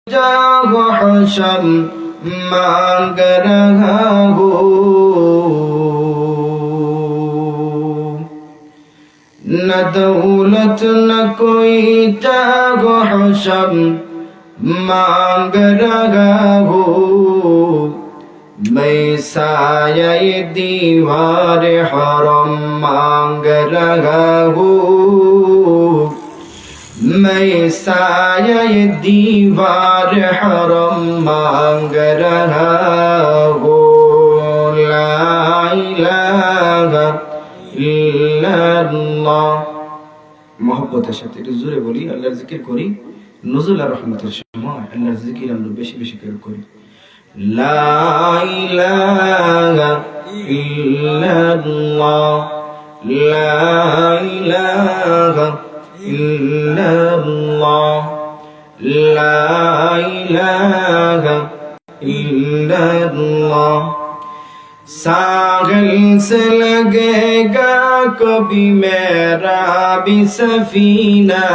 वहशम मांग रहा हो, न दौलत न कोई जागो हशम मांग रहा हो। मैं साये दीवार हरम मांग रहा हो, मैं साये दीवार हरम मांग रहा हो। ला इलाहा इल्लाल्लाह। मोहब्बतेর সাথে একটু জোরে বলি, আল্লাহর জিকির করি। নজুল আর রহমতের সময় আল্লাহর জিকির আমরা বেশি বেশি করে করি। লা ইলাহা ইল্লাল্লাহ, লা ইলাহা ইল্লাল্লাহ, লা ইলাহা ইল্লাল্লাহ। सागल से लगेगा कभी मेरा भी सफीना,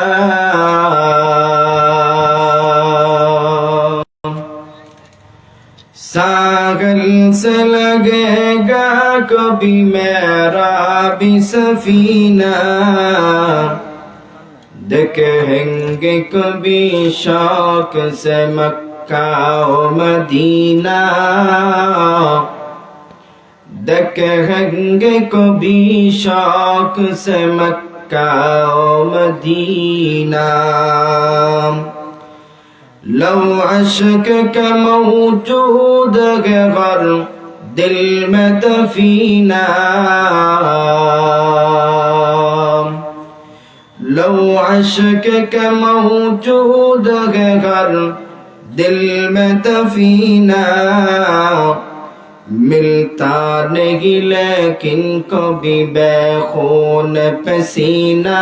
सागल से लगेगा कभी मेरा भी सफीना। देखेंगे कभी शौक से मक्का और मदीना, देखेंगे कभी शौक से मक्का और मदीना। लो अश्क का मौजूद गर दिल में दफीना, लो अश्क का मौजूद गर दिल में दफीना। मिलता नहीं लेकिन कभी बेखून पसीना,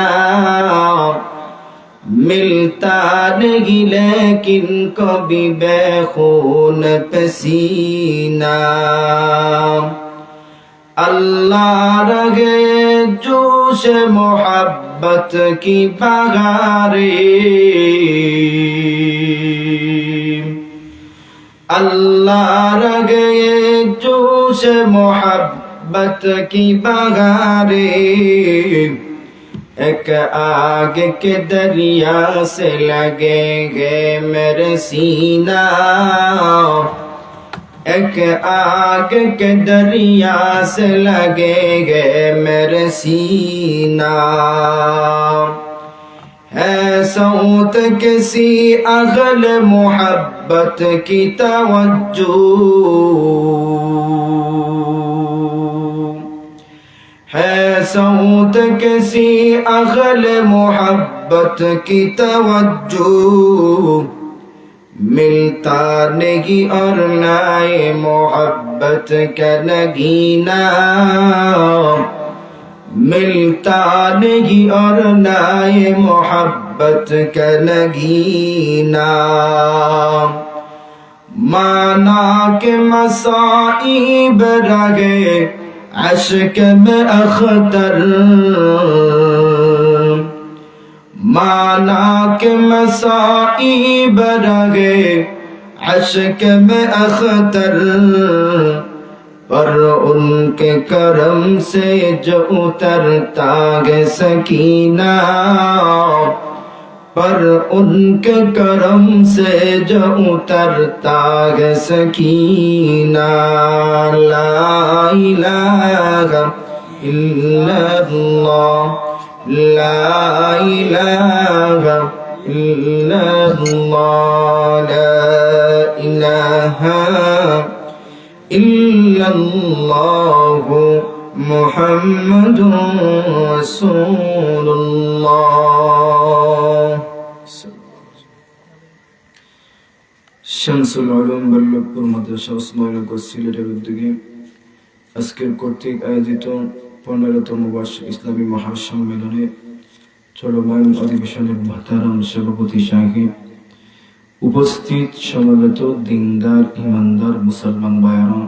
मिलता नहीं लेकिन कभी बेखून पसीना। अल्लाह रगे जोश मोहब्बत की बहारे, अल्लाह रगे जोश मोहब्बत की बहारे। एक आग के दरिया से लगेंगे मेरे सीना, एक आग के दरिया से लगेंगे मेरे सीना। है सौत किसी अगल मोहब्बत की तवज्जो, है सौत किसी अगल मोहब्बत की तवज्जो। मिलता नहीं और नाए मोहब्बत का नगीना, मिलता नहीं और नाए मोहब्बत का नगीना। माना के मसाइब रगे अश्क में अख्तर, माना के मसाइब रगे अश्क में अख्तर। पर उनके करम से जो उतरता है सकीना, पर उनके करम से जो उतरता है सकीना। ला इलाहा इल्लल्लाह, ला इलाहा इल्लल्लाह, ला इलाहा इल्लल्लाहु मुहम्मदुर রাসূলুল্লাহ। শামসুল আলম বল্লভপুর মাদ্রাসা ওসমানীনগর সিলেটের উদ্যোগে আজকের কর্তৃক আয়োজিত 15তম বার্ষিক ইসলামী মহাসম্মেলনে চলমান অধিবেশনের মহতারাম সভাপতি সাহেব, উপস্থিত সমবেত দিনদার ইমানদার মুসলমান ভাইয়েরা,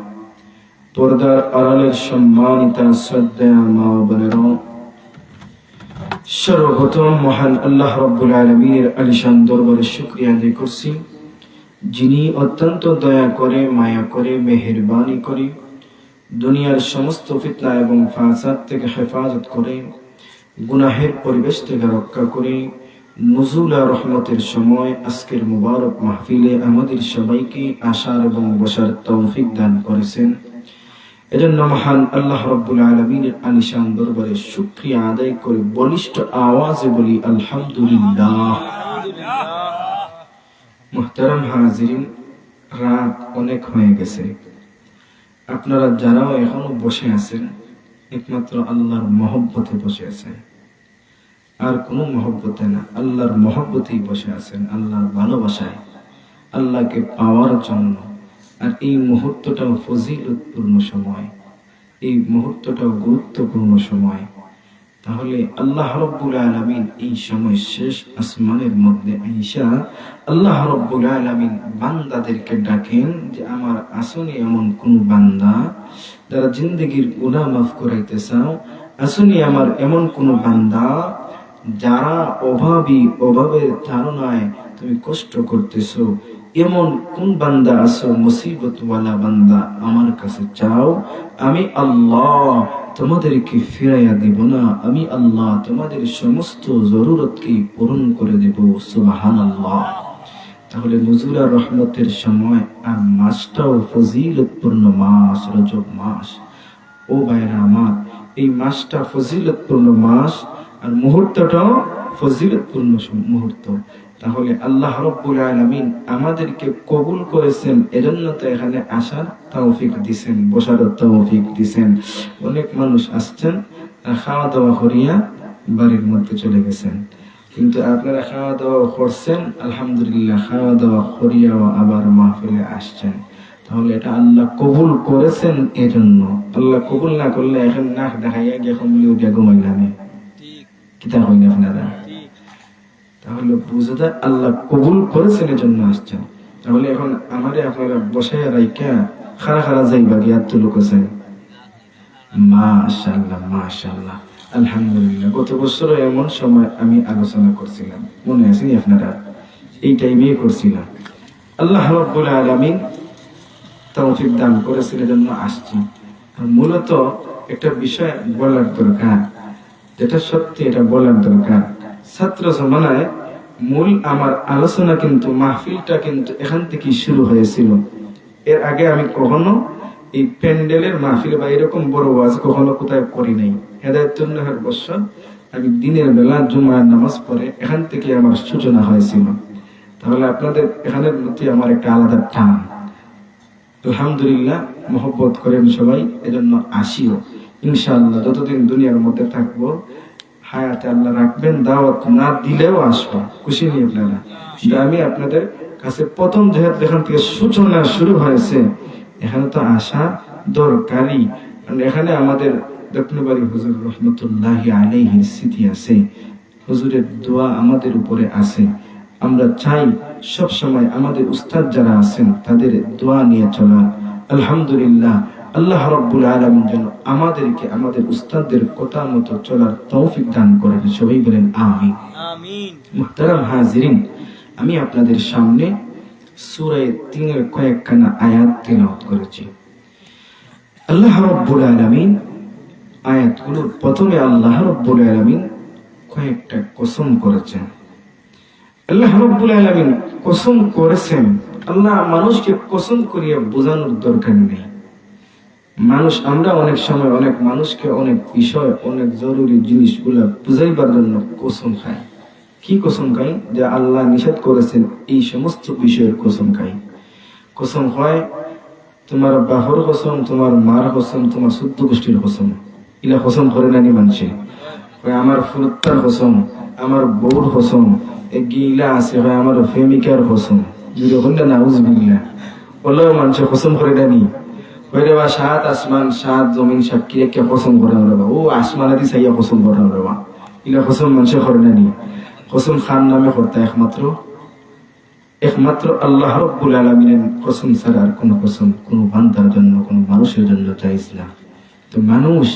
পর্দার আড়ালের সম্মানিতা শ্রদ্ধেয় মা ও বোনেরা, সর্বপ্রথম মহান আল্লাহ রাব্বুল আলামিনের আলিশান দরবারে শুকরিয়া আদায় করছি যিনি অত্যন্ত দয়া করে, মায়া করে, মেহেরবানি করে, দুনিয়ার সমস্ত ফিতনা এবং ফাসাদ থেকে হেফাজত করে, গুনাহের পরিবেশ থেকে রক্ষা করে, নুজুল আর রহমতের সময় আজকের মুবারক মাহফিলে আমাদের সবাইকে আসার এবং বসার তৌফিক দান করেছেন। এজন্য মহান আল্লাহ রাব্বুল আলামিনের আলিশান দরবারে শুকরিয়া আদায় করে বলিষ্ঠ আওয়াজে বলি আলহামদুলিল্লাহ। মুহতারাম হাজিরিন, রাত অনেক হয়ে গেছে। আপনারা যারাও এখনো বসে আছেন একমাত্র আল্লাহর মহব্বতে বসে আছেন, আর কোনো মহব্বতে না, আল্লাহর মহব্বতেই বসে আছেন, আল্লাহর ভালোবাসায়, আল্লাহকে পাওয়ার জন্য। আর এই মুহূর্তটাও ফজিলতপূর্ণ সময়, এই মুহূর্তটাও গুরুত্বপূর্ণ সময়। তাহলে আল্লাহ রাব্বুল আলামিন এই সময় শেষ আসমানের মধ্যে আইসা আল্লাহ রাব্বুল আলামিন বান্দাদেরকে ডাকেন যে আমার আসুনি এমন কোন বান্দা যারা জিন্দেগির গুনাহ মাফ করাইতে চাও, আসুনি আমার এমন কোন বান্দা যারা অভাবের ধারণায় তুমি কষ্ট করতেছো, এমন কোন বান্দা আছো মুসিবতওয়ালা বান্দা, আমার কাছে চাও, আমি আল্লাহ তোমাদেরকে ফিরাইয়া দেব না, আমি আল্লাহ তোমাদের সমস্ত জরুরতকে পূরণ করে দেব। সুবহানাল্লাহ। তাহলে নুজুল আর রহমতের সময় আর মাসটাও ফজিলতপূর্ণ মাস, রজব মাস। ও ভাইরা আমার, এই মাসটা ফজিলতপূর্ণ মাস আর মুহূর্তটাও ফজিলতপূর্ণ মুহূর্ত। তাহলে আল্লাহ রাব্বুল আলামিন আমাদেরকে কবুল করেছেন, এজন্য তো এখানে আসার তৌফিক দিবেন, বসার তৌফিক দিবেন। অনেক মানুষ আসছেন আর খাওয়া দাওয়া করিয়া বাড়ির মধ্যে চলে গেছেন, কিন্তু আপনারা খাওয়া দাওয়া করছেন আলহামদুলিল্লাহ, খাওয়া দাওয়া করিয়াও আবার মাহফিলে আসছেন। তাহলে এটা আল্লাহ কবুল করেছেন এজন্য। আল্লাহ কবুল না করলে এখন নাক দেখাইয়া এখন উঠিয়া ঘুমাইলাম, কিতা হইনি আপনারা? তাহলে বুঝে যায় আল্লাহ কবুল করেছেন এজন্য আসছেন। তাহলে এখন আমাদের আপনারা বসায় রাইকা খারা খারা যাইবা গিয়া তুলুক আছেন। মাশাআল্লাহ মাশাআল্লাহ আলহামদুলিল্লাহ। গত বছর এমন সময় আমি আলোচনা করছিলাম, মনে আছে আপনারা? এই টাইমে করছিলাম। আল্লাহ রাব্বুল আলামিন তৌফিক দান করেছেন এজন্য আসছি। মূলত একটা বিষয় বলার দরকার, যেটা সত্যি এটা বলার দরকার। ছাত্র জমানায় মূল আমার আলোচনা কিন্তু মাহফিলটা কিন্তু এখান থেকে শুরু হয়েছিল। এর আগে আমি কখনো এই প্যান্ডেলের মাহফিল বা এরকম বড় ওয়াজ কখনো কোথায় করি নাই। হেদায়েতুন্নাহর বছর আমি দিনের বেলা জুমার নামাজ পড়ে এখান থেকে আমার সূচনা হয়েছিল। তাহলে আপনাদের এখানের প্রতি আমার একটা আলাদা টান। আলহামদুলিল্লাহ, মহব্বত করেন সবাই, এজন্য আসিও ইনশাআল্লাহ। যতদিন দুনিয়ার মধ্যে থাকবো হায়াতে আল্লাহ রাখবেন, দাওয়াত না দিলেও আসবো, খুশি নিয়ে আপনারা। আমি আপনাদের কাছে প্রথম যেহেতু এখান থেকে সূচনা শুরু হয়েছে, এখানে তো আসা দরকারি। এখানে আমাদের দক্ষিণবাড়ি হুজুর রহমতুল্লাহি আলাইহির স্মৃতি আছে, হুজুরের দোয়া আমাদের উপরে আছে। আমরা চাই সব সময় আমাদের উস্তাদ যারা আছেন তাদের দোয়া নিয়ে চলা। আলহামদুলিল্লাহ, আল্লাহ রাব্বুল আলামিন যেন আমাদেরকে আমাদের উস্তাদদের কথা মতো চলার তৌফিক দান করেন। সবাই বলেন আমিন। আমিন। মুহতারাম হাজিরিন, আমি আপনাদের সামনে সূরা ৩ এর কয়েকখানা আয়াত তেলাওয়াত করেছি। আল্লাহ রাব্বুল আলামিন আয়াতগুলোর প্রথমে আল্লাহ রাব্বুল আলামিন কয়েকটা কসম করেছেন। আল্লাহ রাব্বুল আলামিন কসম করেছেন। আল্লাহ মানুষকে কসম করিয়া বোঝানোর দরকার নেই। মানুষ, আমরা অনেক সময় অনেক মানুষকে অনেক বিষয়, অনেক জরুরি জিনিসগুলা বুঝাইবার জন্য কসম খাই। কি কসম খাই? যে আল্লাহ নিষেধ করেছেন এই সমস্ত বিষয়ের কসম খাই। কসম হয় তোমার বাহর কসম, তোমার মার কসম, তোমার শুদ্ধ গোষ্ঠীর কসম। ইলা কসম করে নানি মানুষে, আমার ফুরুত্তার কসম, আমার বউর কসম, গিলা আছে ভাই আমার প্রেমিকার কসম। যদি হন্ডা না উজবিল্লা বললেও মানুষের কসম করে নানি ওইটা বা সাত আসমান সাত জমিন সাক্ষী রেখে কসম করে আমরা বা ও আসমানাদি চাইয়া কসম করে আমরা বা ইলা কসম মানুষের করে নানি। কসম খান নামে করতে একমাত্র আল্লাহ রাব্বুল আলামিনের কসম ছাড়া আর কোনো কসম কোনো বান্দার জন্য, কোনো মানুষের জন্য জায়েজ না। তো মানুষ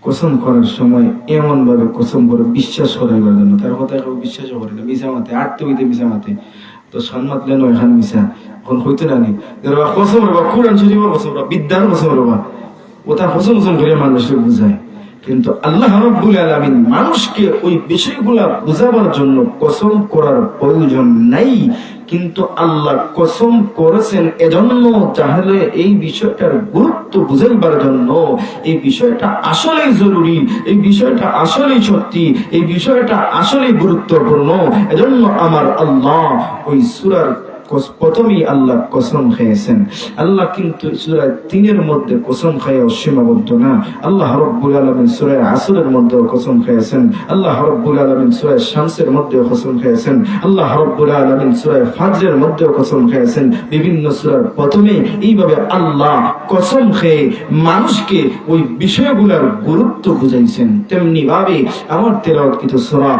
কসম করার সময় এমন ভাবে কসম করে বিশ্বাস করাইবার জন্য, তার কথা কেউ বিশ্বাসও করে না, মিশামাতে আটতে হইতে মিশামাতে। তো তো সম্মাতলেন এখান মিশা এখন হইতে নানি কসম রবা কোরআন শরীফের কসম রবা বিদ্যার কসম রবা ওটা কসম করে মানুষকে বুঝায়। কিন্তু আল্লাহ রাব্বুল আলামিন মানুষকে ওই বিষয়গুলা বুঝাবার জন্য কসম করার প্রয়োজন নাই, কিন্তু আল্লাহ কসম করেছেন এজন্য তাহলে এই বিষয়টার গুরুত্ব বুঝাইবার জন্য, এই বিষয়টা আসলেই জরুরি, এই বিষয়টা আসলেই সত্যি, এই বিষয়টা আসলেই গুরুত্বপূর্ণ। এজন্য আমার আল্লাহ ওই সূরার প্রথমেই আল্লাহ কসম খেয়েছেন। আল্লাহ কিন্তু সূরা ৩-এর মধ্যে কসম খেয়ে সীমাবদ্ধ না। আল্লাহ রাব্বুল আলামিন সূরা আসরের মধ্যে কসম খেয়েছেন, আল্লাহ রাব্বুল আলামিন সূরা শামসের মধ্যে কসম খেয়েছেন, আল্লাহ রাব্বুল আলামিন সূরা ফাজরের মধ্যে কসম খেয়েছেন। বিভিন্ন সূরার প্রথমে এইভাবে আল্লাহ কসম খেয়ে মানুষকে ওই বিষয়গুলোর গুরুত্ব বুঝাইছেন। তেমনি ভাবে আমার তেলাওয়াতকৃত সূরা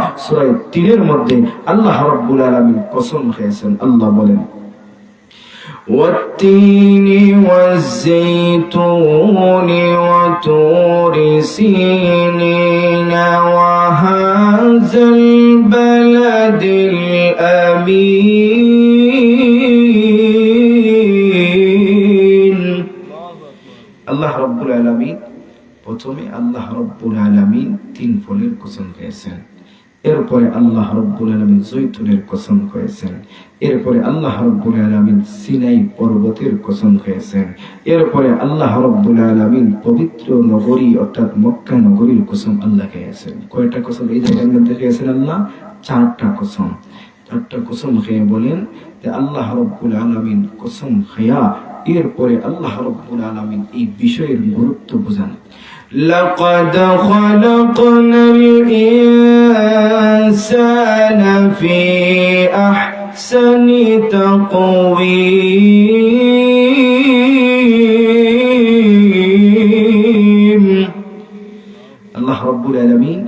৩-এর মধ্যে আল্লাহ রাব্বুল আলামিন কসম খেয়েছেন। আল্লাহ বলেন والتين والزيتون وطور سينين وهذا البلد الأمين। আল্লাহ রাব্বুল আলামিন প্রথমে আল্লাহ রাব্বুল আলামিন ৩ ফলের কসম খেয়েছেন, এরপরে আল্লাহ রাব্বুল আলামিন জৈতুনের কসম খেয়েছেন, এরপরে আল্লাহ রাব্বুল আলামিন সিনাই পর্বতের কসম খেয়েছেন, এরপরে আল্লাহ রাব্বুল আলামিন পবিত্র নগরী অর্থাৎ মক্কা নগরীর কসম আল্লাহ খেয়েছেন। কয়টা কসম এই জায়গার মধ্যে খেয়েছেন আল্লাহ? 4টা কসম। 4টা কসম খেয়ে বলেন যে আল্লাহ রাব্বুল আলামিন কসম খেয়া এরপরে আল্লাহ রাব্বুল আলামিন এই বিষয়ের গুরুত্ব বোঝান। لقد خلقنا الإنسان في أحسن تقويم। আল্লাহ রাব্বুল আলামিন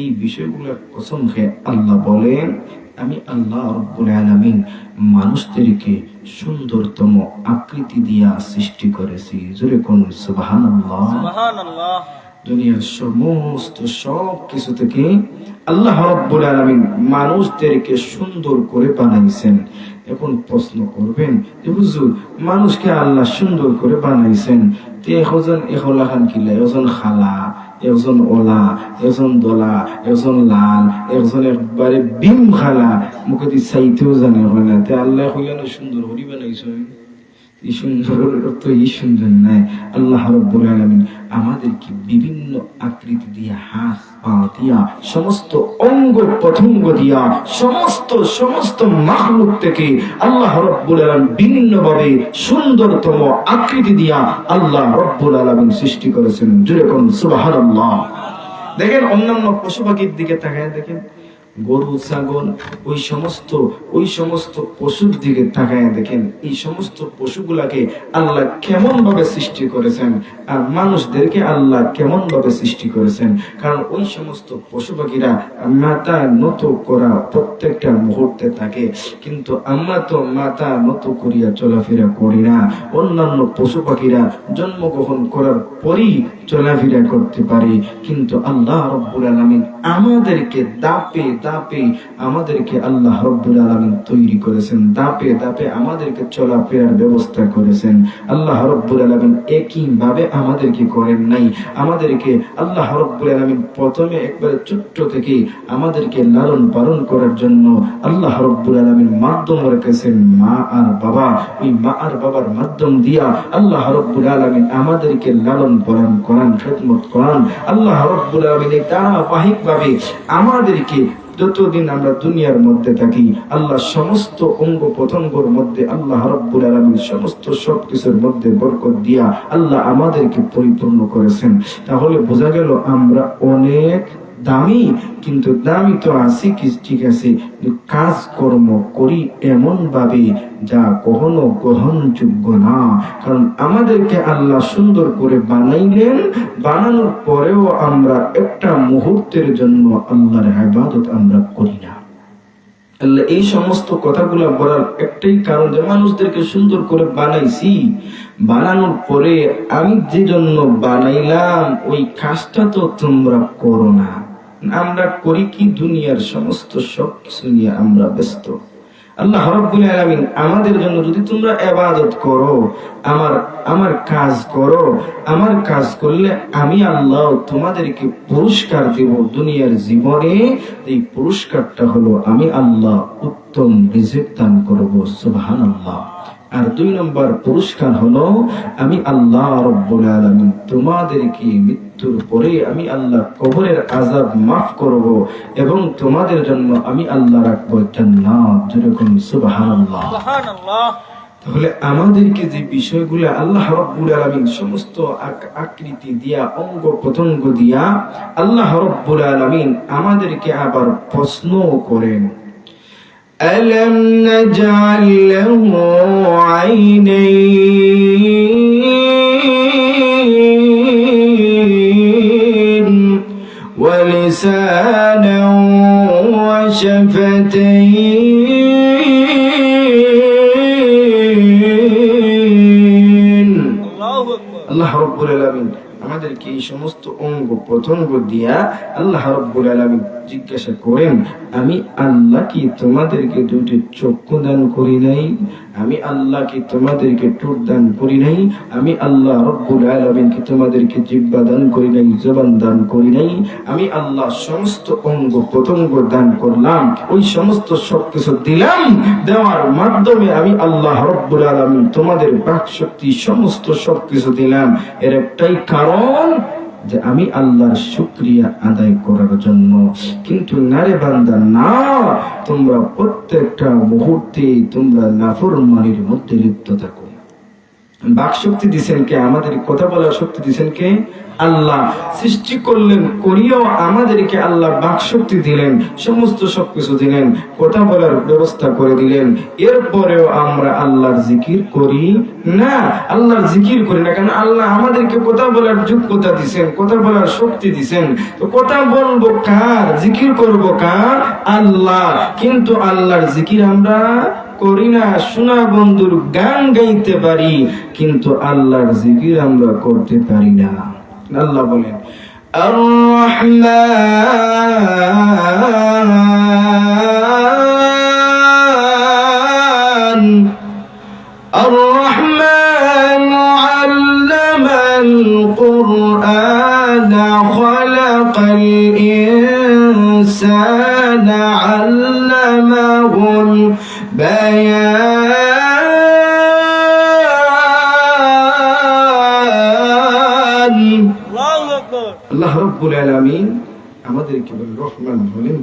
এই বিষয়গুলোর কসম খেয়ে আল্লাহ বলেন আমি আল্লাহ রাব্বুল আলামিন মানুষদেরকে সুন্দরতম আকৃতি দিয়া সৃষ্টি করেছি। জোরে কোন সুবহানাল্লাহ। সুবহানাল্লাহ। দুনিয়ার সমস্ত সব কিছু থেকে আল্লাহ রাব্বুল আলামিন মানুষদেরকে সুন্দর করে বানাইছেন। এখন প্রশ্ন করবেন যে হুজুর মানুষকে আল্লাহ সুন্দর করে বানাইছেন, তে এখন এখলাখান কিলা, একজন খালা, একজন ওলা, একজন দলা, একজন লাল, একজন একবারে বিম খালা, মুখে দিয়ে চাইতেও জানে হয় না, তে আল্লাহ কইলেন সুন্দর করি বানাইছেন। এই সুন্দর তো এই সুন্দর নাই। আল্লাহ রাব্বুল আলামিন আমাদেরকে বিভিন্ন আকৃতি দিয়া, হাত পা দিয়া, সমস্ত অঙ্গ প্রত্যঙ্গ দিয়া, সমস্ত মাখলুক থেকে আল্লাহ রাব্বুল আলামিন ভিন্নভাবে সুন্দরতম আকৃতি দিয়া আল্লাহ রাব্বুল আলামিন সৃষ্টি করেছেন। জোরে কোন সুবহানাল্লাহ। দেখেন অন্যান্য পশু পাখির দিকে তাকায় দেখেন, গরু ছাগল ওই সমস্ত পশুর দিকে তাকায় দেখেন, এই সমস্ত পশুগুলাকে আল্লাহ কেমন ভাবে সৃষ্টি করেছেন আর মানুষদেরকে আল্লাহ কেমন ভাবে সৃষ্টি করেছেন। কারণ ওই সমস্ত পশু পাখিরা মাথা নত করা প্রত্যেকটা মুহূর্তে থাকে, কিন্তু আমরা তো মাথা নত করিয়া চলাফেরা করি না। অন্যান্য পশু পাখিরা জন্মগ্রহণ করার পরই চলাফেরা করতে পারে, কিন্তু আল্লাহ রাব্বুল আলামিন আমাদেরকে দাপে দাপে আমাদেরকে আল্লাহ রাব্বুল আলামিন তৈরি করেছেন, দাপে দাপে আমাদেরকে চলাফেরার ব্যবস্থা করেছেন। আল্লাহ রাব্বুল আলামিন একই ভাবে আমাদেরকে করেন নাই। আমাদেরকে আল্লাহ রাব্বুল আলামিন প্রথমে একবারে ছোট্ট থেকে আমাদেরকে লালন পালন করার জন্য আল্লাহ রাব্বুল আলামিন মাধ্যম রেখেছেন মা আর বাবা। ওই মা আর বাবার মাধ্যম দিয়া আল্লাহ রাব্বুল আলামিন আমাদেরকে লালন পালন করান, খেদমত করান। আল্লাহ রাব্বুল আলামিন ধারাবাহিক ভাবে আমাদেরকে যতদিন আমরা দুনিয়ার মধ্যে থাকি আল্লাহ সমস্ত অঙ্গ প্রত্যঙ্গের মধ্যে আল্লাহ রাব্বুল আলামিন সমস্ত সবকিছুর মধ্যে বরকত দিয়া আল্লাহ আমাদেরকে পরিপূর্ণ করেছেন। তাহলে বোঝা গেল আমরা অনেক দামি, কিন্তু দামি তো আছি ঠিক আছে, কাজ কর্ম করি এমন ভাবে যা কখনো গ্রহণযোগ্য না। কারণ আমাদেরকে আল্লাহ সুন্দর করে বানাইলেন, বানানোর পরেও আমরা একটা মুহূর্তের জন্য আল্লাহর ইবাদত আমরা করি না। আল্লাহ এই সমস্ত কথাগুলো বলার একটাই কারণ যে মানুষদেরকে সুন্দর করে বানাইছি, বানানোর পরে আমি যে জন্য বানাইলাম ওই কাজটা তো তোমরা করো না। আমরা করি কি দুনিয়ার সমস্ত সবকিছু নিয়ে আমরা ব্যস্ত। আল্লাহ রাব্বুল আলামিন আমাদের জন্য যদি তোমরা ইবাদত করো, আমার কাজ করো, আমার কাজ করলে আমি আল্লাহ তোমাদেরকে পুরস্কার দেব দুনিয়ার জীবনে। এই পুরস্কারটা হলো আমি আল্লাহ উত্তম রিজিক দান করব, সুবহানাল্লাহ। আর 2 নম্বর পুরস্কার হলো আমি আল্লাহ রাব্বুল আলামিন তোমাদেরকে মৃত্যুর পরে আমি আল্লাহ কবরের আযাব মাফ করব এবং তোমাদের জন্য আমি আল্লাহ রাখবো জান্নাত। যেরকম সুবহানাল্লাহ, সুবহানাল্লাহ। তাহলে আমাদেরকে যে বিষয়গুলো আল্লাহ রাব্বুল আলামিন সমস্ত আকৃতি দিয়া, অঙ্গ প্রত্যঙ্গ দিয়া আল্লাহ রাব্বুল আলামিন আমাদেরকে আবার প্রশ্ন করেন, ألم نجعل له عينين ولسانا وشفتين الله رب العالمين আমাদেরকে এই সমস্ত অঙ্গ প্রত্যঙ্গ দিয়া আল্লাহ রাব্বুল আলামিন জিজ্ঞাসা করেন, আমি আল্লাহ কি তোমাদেরকে 2টি চক্ষু দান করি নাই? আমি আল্লাহ কি তোমাদেরকে ঠোঁট দান করি নাই? আমি আল্লাহ রাব্বুল আলামিন কি তোমাদেরকে জিহ্বা দান করি নাই, জবান দান করি নাই? আমি আল্লাহ সমস্ত অঙ্গ প্রত্যঙ্গ দান করলাম, ওই সমস্ত সবকিছু দিলাম, দেওয়ার মাধ্যমে আমি আল্লাহ রাব্বুল আলামিন তোমাদের বাক শক্তি সমস্ত সবকিছু দিলাম। এর একটাই কারণ যে আমি আল্লাহর শুকরিয়া আদায় করার জন্য। কিন্তু নারে বান্দা না, তোমরা প্রত্যেকটা মুহূর্তে তোমরা নাফরমানির মধ্যে লিপ্ত থাকো। বাক শক্তি দিছেন কে? আমাদের কথা বলার শক্তি দিছেন কে? আল্লাহ। সৃষ্টি করলেন, করিয়েও আমাদেরকে আল্লাহ বাক শক্তি দিলেন, সমস্ত সবকিছু দিলেন, কথা বলার ব্যবস্থা করে দিলেন। এরপরেও আমরা আল্লাহর জিকির করি না, আল্লাহর জিকির করি না। কারণ আল্লাহ আমাদেরকে কথা বলার যোগ্যতা দিছেন, কথা বলার শক্তি দিছেন। তো কথা বলবো কার, জিকির করব কার? আল্লাহ। কিন্তু আল্লাহর জিকির আমরা করি না। শোনা বন্ধুর গান গাইতে পারি, কিন্তু আল্লাহর জিকির আমরা করতে পারি না। আল্লাহ বলেন আর রহমান আর রহমান আল্লামাল কুরআন খালাকাল ইনসানা আল্লামাহুল বায়ান। আল্লাহ রাব্বুল আলামিন আমাদেরকে রহমান বলেন,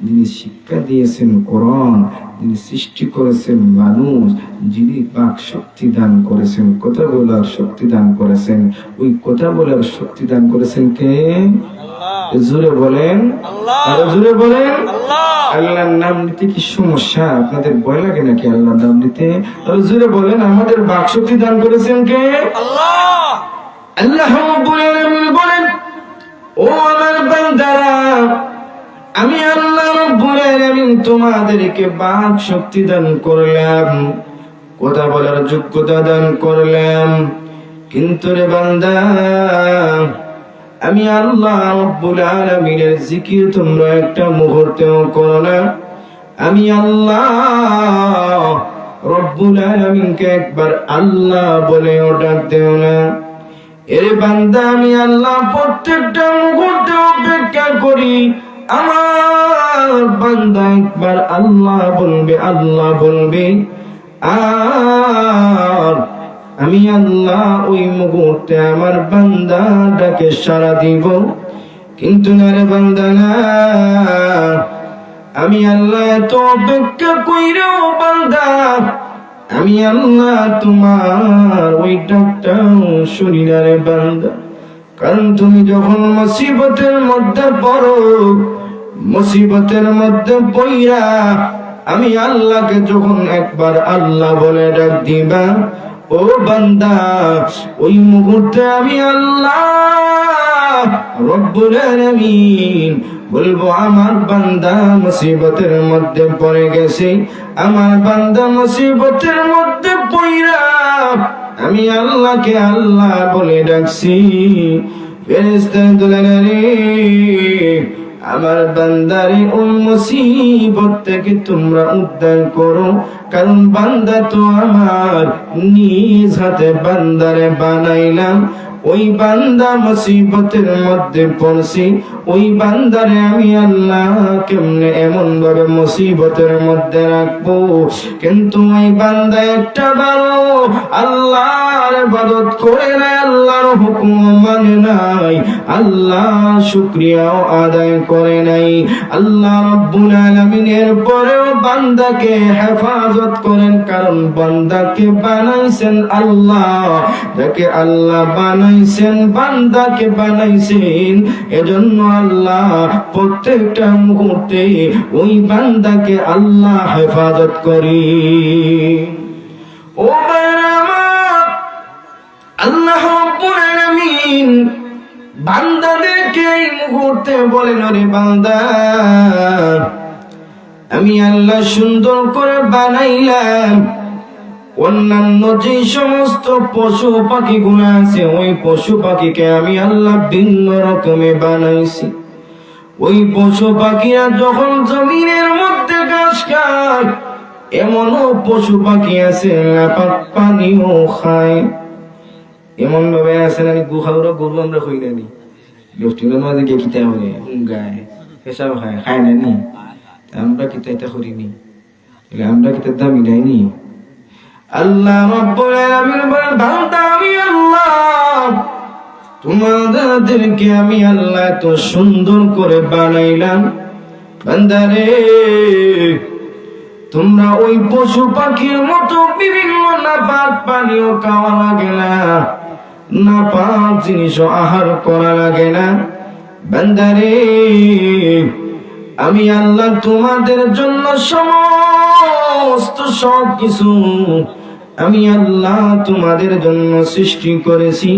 যিনি শিক্ষা দিয়েছেন কোরআন, যিনি সৃষ্টি করেছেন মানুষ, যিনি বাক শক্তি দান করেছেন, কথা বলার শক্তি দান করেছেন। ওই কথা বলার শক্তি দান করেছেন কে? জোরে বলেন, আরো জোরে বলেন। আল্লাহর নাম নিতে কি সমস্যা? আপনাদের ভয় লাগে নাকি আল্লাহর নাম নিতে? আরো জোরে বলেন, আমাদের বাক শক্তি দান করেছেন কে? আল্লাহ। আল্লাহ রাব্বুল আলামিন বলেন, ও আমার বান্দারা, আমি আল্লাহ রাব্বুল আলামিন তোমাদেরকে বাক শক্তি দান করলাম, কথা বলার যোগ্যতা দান করলাম। কিন্তু রে বান্দা, আমি আল্লাহ রাব্বুল আলামিনের জিকির তোমরা একটা মুহূর্তেও করো না। আমি আল্লাহ রাব্বুল আলামিনকে একবার আল্লাহ বলেও ডাক দেও না। এর বান্দা, আমি আল্লাহ প্রত্যেকটা মুহূর্তে অপেক্ষা করি আমার বান্দা একবার আল্লাহ বলবে, আল্লাহ বলবে, আর আমি আল্লাহ ওই মুহূর্তে আমার বান্দাটাকে সাড়া দিব। কিন্তু না রে বান্দা না, আমি আল্লাহ এত অপেক্ষা কইরেও বান্দা আমি আল্লাহ তোমার ওই ডাকটাও শুনি না রে বান্দা। কারণ তুমি যখন মুসিবতের মধ্যে পড়ো, মুসিবতের মধ্যে পইরা আমি আল্লাহকে যখন একবার আল্লাহ বলে ডাক দিবা, ও বান্দা, ওই মুহূর্তে আমি আল্লাহ রব্বুল আলামিন বলবো, আমার বান্দা মুসিবতের মধ্যে পড়ে গেছে, আমার বান্দা মুসিবতের মধ্যে পইরা আমি আল্লাহকে আল্লাহ বলে ডাকছি। ফেরেশতা দুলারে, আমার বান্দারে ওই মুসিবত থেকে তোমরা উদ্ধার করো, কারণ বান্দা তো আমার, নিজ হাতে বান্দারে বানাইলাম। ওই বান্দা মুসিবতের মধ্যে পড়ছি, ওই বান্দারে আমি আল্লাহ কেমনে এমন ভাবে মুসিবতের মধ্যে রাখবো। কিন্তু ওই বান্দা একটা বারো আল্লাহর ইবাদত করে নাই, আল্লাহর হুকুম মানে নাই, আল্লাহ শুকরিয়াও আদায় করে নাই। আল্লাহ রাব্বুল আলামিনের পরেও বান্দাকে হেফাজত করেন, কারণ বান্দাকে বানাইছেন আল্লাহ, যাকে আল্লাহ বানাইছেন, বান্দাকে বানাইছেন, এজন্য আল্লাহ প্রত্যেকটা মুহূর্তে ওই বান্দাকে আল্লাহ হেফাজত করি। ও আমার আল্লাহ রাব্বুল আলামিন বান্দাদেরকে এই মুহূর্তে বলেন, ওরে বান্দা, আমি আল্লাহ সুন্দর করে বানাইলাম। অন্যান্য যে সমস্ত পশু পাখি গুলো আছে, ওই পশু পাখিকে আমি আল্লাহ ভিন্ন রকমে বানাইছি। ওই পশু পাখিরা যখন জমিনের মধ্যে ঘাস খায়, এমনও পশু পাখি আছে নাপাক পানিও খায়। এমন ভাবে আছে না, গুহাওরা গরু আমরা হই নানি লেফটিনের মাঝে গিয়ে কিতা হরে গায়ে পেশাব খায়, খায় না নি, আমরা কিতা এটা করিনি, আমরা কিতা দামি নাইনি। আল্লাহ রাব্বুল আলামিন বলেন, বান্দা আমি আল্লাহ তোমাদেরকে আমি আল্লাহ এত সুন্দর করে বানাইলাম। বান্দারে, তোমরা ওই পশু পাখির মতো বিভিন্ন নাপাক পানিও খাওয়া লাগে না, নাপাক জিনিসও আহার করা লাগে না। বান্দারে, আমি আল্লাহ তোমাদের জন্য সমস্ত সব কিছু আমি আল্লাহ তোমাদের জন্য সৃষ্টি করেছি।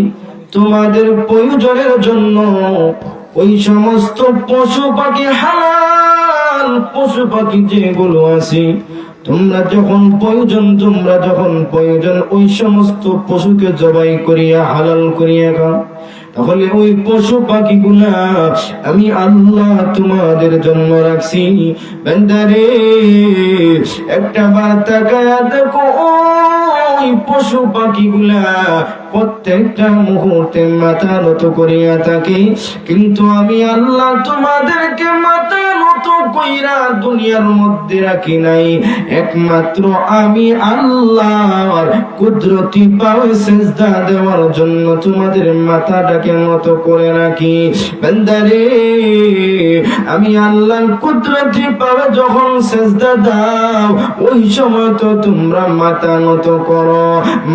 তোমাদের প্রয়োজনের জন্য ওই সমস্ত পশু পাখি, হালাল পশু পাখি যেগুলো আছে, তোমরা যখন প্রয়োজন ওই সমস্ত পশুকে জবাই করিয়া হালাল করিয়া খাও, তাহলে ওই পশু পাখিগুলা আমি আল্লাহ তোমাদের জন্য রাখছি। বান্দারে, একটা বার তাকায়া দেখো, ওই পশু পাখিগুলা প্রত্যেকটা মুহূর্তে মাথা নত করিয়া থাকে, কিন্তু আমি আল্লাহ তোমাদেরকে মাথা নত কইরা দুনিয়ার মধ্যে রাখি নাই। একমাত্র আমি আল্লাহর কুদরতি পায়ে সিজদা দেওয়ার জন্য তোমাদের মাথাটাকে নত করে রাখি। বান্দারে, আমি আল্লাহর কুদরতি পায়ে যখন সিজদা দাও, ওই সময় তো তোমরা মাথা নত করো।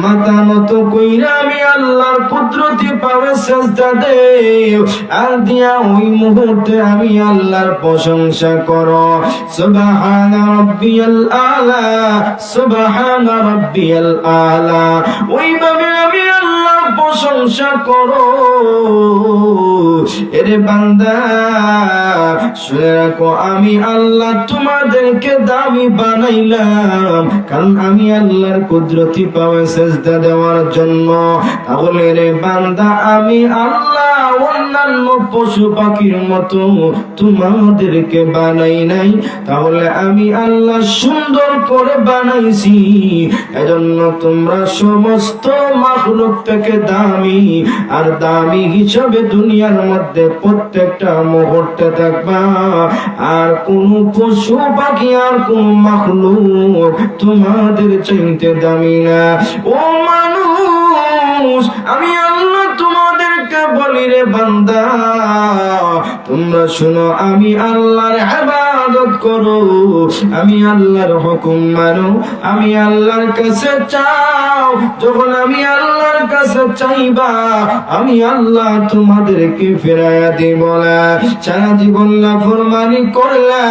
মাথা নত কইরা আমি আল্লাহর কুদরতি পায়ে সিজদা দেও, আর দিয়া ওই মুহূর্তে আমি আল্লাহর প্রশংসা করো। সুবহানা রাব্বিয়াল আলা, সুবহানা রাব্বিয়াল আলা। ওইভাবে আমি আল্লাহর প্রশংসা করো। এরে বান্দা, শুনে রাখো, আমি আল্লাহ তোমাদেরকে দামি বানাইলাম, কারণ আমি আল্লাহর কুদরতি পায়ে সিজদা দেওয়ার জন্য। তাহলে রে বান্দা, আমি আল্লাহ অন্যান্য পশু পাখির মতো তোমাদেরকে বানাই নাই, তাহলে আমি আল্লাহ সুন্দর করে বানাইছি। এজন্য তোমরা সমস্ত মাখলুক থেকে দামি, আর দামি হিসাবে দুনিয়ার মধ্যে প্রত্যেকটা মুহূর্তে থাকবা। আর কোন পশু পাখি আর কোন মাখলুক তোমাদের চাইতে দামি না। ও মানুষ, আমি আল্লাহ তোমাদেরকে বলি রে বান্দা, তোমরা শুনো, আমি আল্লাহর ইবাদত করো, আমি আল্লাহর হুকুম মানো, আমি আল্লাহর কাছে চাও। যখন আমি আল্লাহর কাছে চাইবা, আমি আল্লাহ তোমাদেরকে ফিরাইয়া দিব না। সারা জীবন নাফরমানি করলা,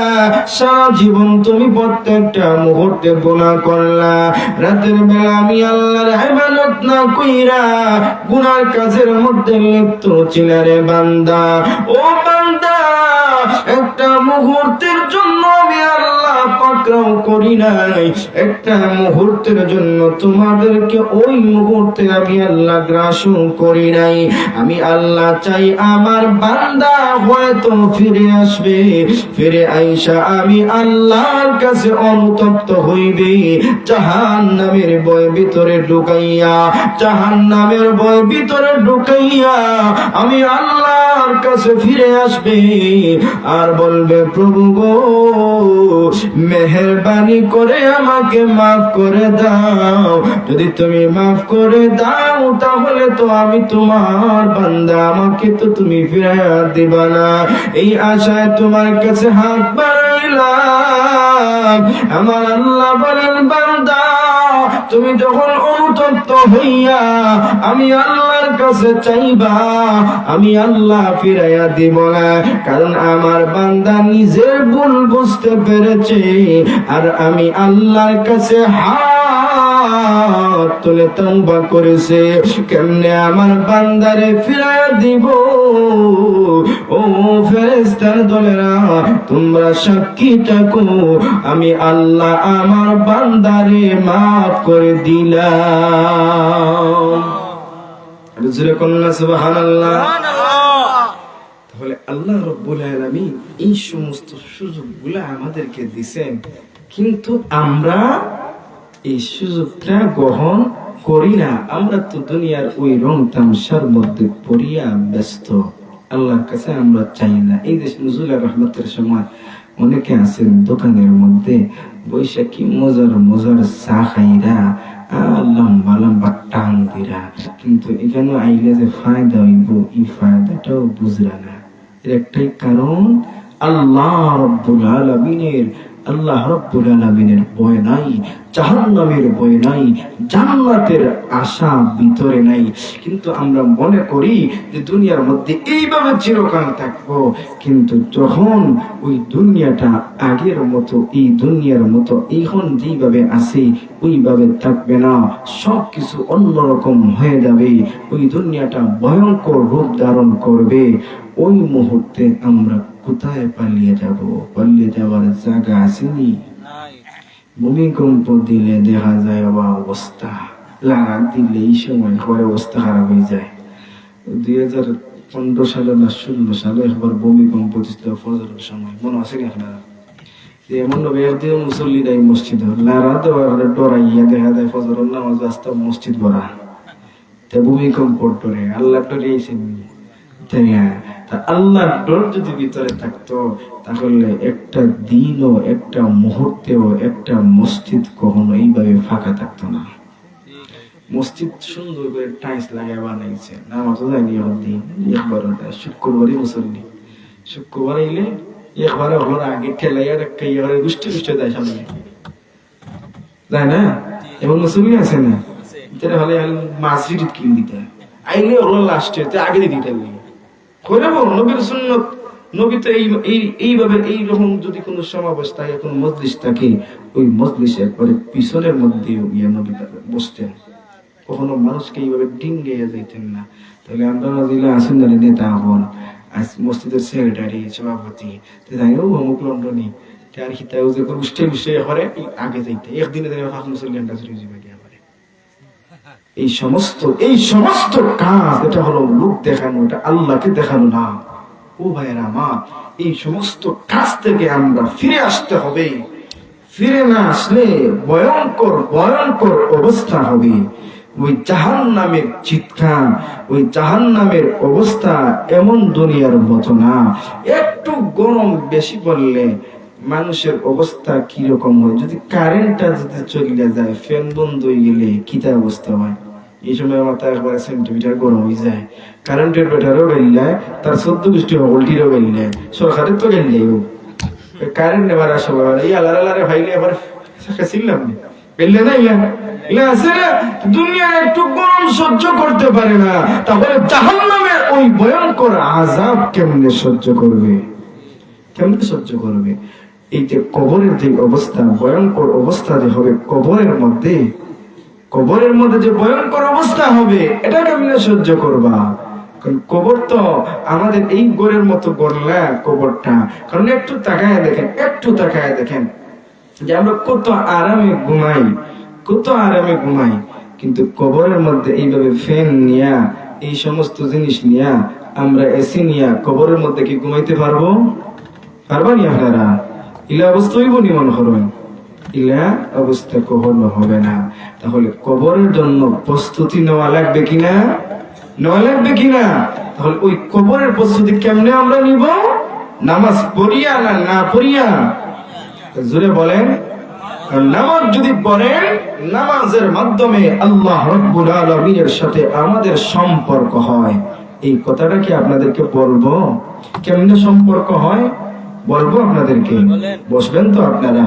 সারা জীবন তুমি প্রত্যেকটা মুহূর্তে গুনাহ করলা, রাতের বেলা আমি আল্লাহর ইবাদত না কইরা গুনার কাজের মধ্যে লিপ্ত ছিলে রে বান্দা। ও বান্দা, একটা মুহূর্তের জন্য আমি আল্লাহ পাকড়াও করি নাই, একটা মুহূর্তের জন্য তোমাদেরকে ওই মুহূর্তে আমি আল্লাহ গ্রাসও করি নাই। আমি আল্লাহ চাই আমার বান্দা হয়তো ফিরে আসবে, ফিরে আইসা আমি আল্লাহর কাছে অনুতপ্ত হইবে, জাহান্নামের ভয় ভিতরে ঢুকাইয়া, জাহান্নামের ভয় ভিতরে ঢুকাইয়া আমি আল্লাহর কাছে ফিরে আসবে আর বলবে, প্রভু গো মেহেরবানি করে আমাকে মাফ করে দাও। যদি তুমি মাফ করে দাও তাহলে তো আমি তোমার বান্দা, আমাকে তো তুমি ফিরাইয়া দিবা না। এই আশায় তোমার কাছে হাত বাড়াইলাম। আমার আল্লাহ বলেন, বান্দা তুমি যখন অনুতপ্ত হইয়া আমি আল্লাহর কাছে চাইবা, আমি আল্লাহ ফিরাইয়া দিব না। কারণ আমার বান্দা নিজের ভুল বুঝতে পেরেছে আর আমি আল্লাহর কাছে হাত তুলে তওবা করেছে। কেমনে আমার বান্দারে ফিরাইয়া দিব? ও ফেরেশতার দলেরা, তোমরা সাক্ষী থাকো, আমি আল্লাহ আমার বান্দারে মাফ করে দিলাম। জোরে কন্যা সুবহানাল্লাহ। তাহলে আল্লাহ রাব্বুল আলামিন এই সমস্ত সুযোগগুলা আমাদেরকে দিবেন, কিন্তু আমরা এই সুযোগটা গ্রহণ করি না। আমরা তো দুনিয়ার ওই রং তামসার মধ্যে পড়িয়া ব্যস্ত, আল্লাহর কাছে আমরা চাই না। এই যে নুজুল রহমতের সময় অনেকে আছেন দোকানের মধ্যে বৈশাখী মজার মজার চা খাইরা লম্বা লম্বা টান দিরা, কিন্তু এখানে আইলে যে ফায়দা হইব এই ফায়দাটাও বুঝরা না। এর একটাই কারণ, আল্লাহ রাব্বুল আলামিনের ভয় নাই, জাহান্নামের ভয় নাই, জান্নাতের আশা ভিতরে নাই। কিন্তু আমরা মনে করি যে দুনিয়ার মধ্যে এইভাবে চিরকাল থাকবো, কিন্তু যখন ওই দুনিয়াটা আগের মতো, এই দুনিয়ার মতো এখন যেইভাবে আছে ওইভাবে থাকবে না, সবকিছু অন্যরকম হয়ে যাবে। ওই দুনিয়াটা ভয়ঙ্কর রূপ ধারণ করবে। ওই মুহূর্তে আমরা কোথায় পালিয়ে যাব? পালিয়ে যাওয়ার জায়গা আসেনি। ভূমিকম্প দিলে দেখা যায় অবস্থা, লাগা দিলে এই সময় ঘরে অবস্থা খারাপ হয়ে যায়। 2015 সালে না 16 সালে একবার ভূমিকম্প দিছিল ফজরের সময়, মনে আছে কি আপনারা? এমন একদিন মুসল্লি দেয় মসজিদে, লারা দেওয়ার ডরাইয়া দেখা যায় ফজরের নামাজ আসতে মসজিদ ভরা। ভূমিকম্প ডরে, আল্লাহ ডরিয়েছেন। আল্লাহর ডর যদি ভিতরে থাকতো তাহলে একটা দিনও, একটা মুহূর্তেও একটা মসজিদ কখনো এইভাবে ফাঁকা থাকতো না। মসজিদ সুন্দর করে টাইলস লাগায় বানাইছে, নামাজও যায়নি দিন, একবার শুক্রবারই মুসল্লি, শুক্রবার এলে একবার হলোর আগে ঠেলাইয়া একটা ইয়ে দুষ্টে দুষ্টে যায় সামনে, যায় না? এমন মুসল্লি আছে না? হলে মাসজিদ কিন দিতে আইলে ওর লাস্টে আগে দিতে করে বলো নবীর সুন্নত। নবী তো এইভাবে এইরকম যদি কোনো সমাবেশ থাকে, কোনো মজলিস থাকে, ওই মজলিসে একবারে পিছনের মধ্যে গিয়ে নবী বসতেন, কখনো মানুষকে এইভাবে ডিঙ্গে যাইতেন না। তাহলে আমরা রাজিলা আসেন না নেতা হন, আজ মসজিদের সেক্রেটারি, সভাপতি, ও অমুক লন্ডনী, তার হিতাও যে উষ্টে উষ্টে করে আগে যাইতে একদিনে মুসলিমটা চলে যাবে। এই সমস্ত কাজ, এটা হলো লোক দেখানো, এটা আল্লাহকে দেখানো না। ও ভাইয়েরা আমার, এই সমস্ত কাজ থেকে আমরা ফিরে আসতে হবে। ফিরে না আসলে ভয়ঙ্কর ভয়ঙ্কর অবস্থা হবে। ওই জাহান্নামের চিৎকার, ওই জাহান্নামের অবস্থা এমন দুনিয়ার মতো না। একটু গরম বেশি পড়লে মানুষের অবস্থা কিরকম হয়? যদি কারেন্টটা যদি চলে যায়, ফ্যান বন্ধ হয়ে গেলে কিতা অবস্থা হয়? এই সময় মাথা একবার সেন্টিমিটার গরম হয়ে যায়। কারেন্টের বেটারও গেলে, তার 14 গোষ্ঠী ভোল্টিরও গেলে, সরকারের তো গেলে কারেন্ট নেবার আসা এই আলারে ভাইলে এবার ছিলাম গেলে না ইলা আছে না। দুনিয়া একটু গরম সহ্য করতে পারে না, তাহলে জাহান্নামের ওই ভয়ঙ্কর আযাব কেমনে সহ্য করবে? কেমনে সহ্য করবে? এই যে কবরের যে অবস্থা, ভয়ঙ্কর অবস্থা যে হবে কবরের মধ্যে যে ভয়ঙ্কর অবস্থা হবে, এটা কেমনে সহ্য করবা? কারণ কবর তো আমাদের এই ঘরের মতো গড়লা কবরটা, কারণ একটু তাকায় দেখেন যে আমরা কত আরামে ঘুমাই, কিন্তু কবরের মধ্যে এইভাবে ফ্যান নিয়া, এই সমস্ত জিনিস নিয়া, আমরা এসি নিয়া কবরের মধ্যে কি ঘুমাইতে পারবানি আপনারা? ইলা অবস্থা হইব নি মনে করবেন? ইলা অবস্থা কখনো হবে না। তাহলে কবরের জন্য প্রস্তুতি নেওয়া লাগবে কিনা? তাহলে ওই কবরের প্রস্তুতি কেমনে আমরা নিব? নামাজ পড়িয়া না পড়িয়া? জোরে বলেন। নামাজ যদি পড়েন, নামাজের মাধ্যমে আল্লাহ রাব্বুল আলামিনের সাথে আমাদের সম্পর্ক হয়। এই কথাটা কি আপনাদেরকে বলবো? কেমনে সম্পর্ক হয় বলবো আপনাদেরকে, বসবেন তো আপনারা?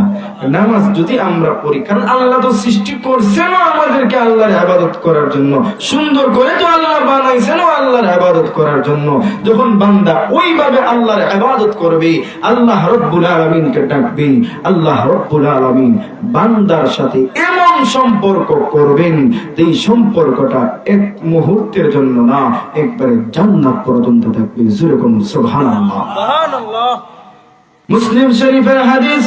নামাজ যদি আমরা পড়ি, কারণ আল্লাহ তো সৃষ্টি করছেন আমাদেরকে আল্লাহর ইবাদত করার জন্য, সুন্দর করে তো আল্লাহ বানাইছেন আল্লাহর ইবাদত করার জন্য। যখন বান্দা ওইভাবে আল্লাহর ইবাদত করবে, আল্লাহ রাব্বুল আলামিনকে ডাকবে, আল্লাহ রাব্বুল আলামিন বান্দার সাথে এমন সম্পর্ক করবেন, এই সম্পর্কটা এক মুহূর্তের জন্য না, একবারে জান্নাত পর্যন্ত থাকবে। জোরে বলুন সুবহানাল্লাহ। মুসলিম শরীফের হাদিস,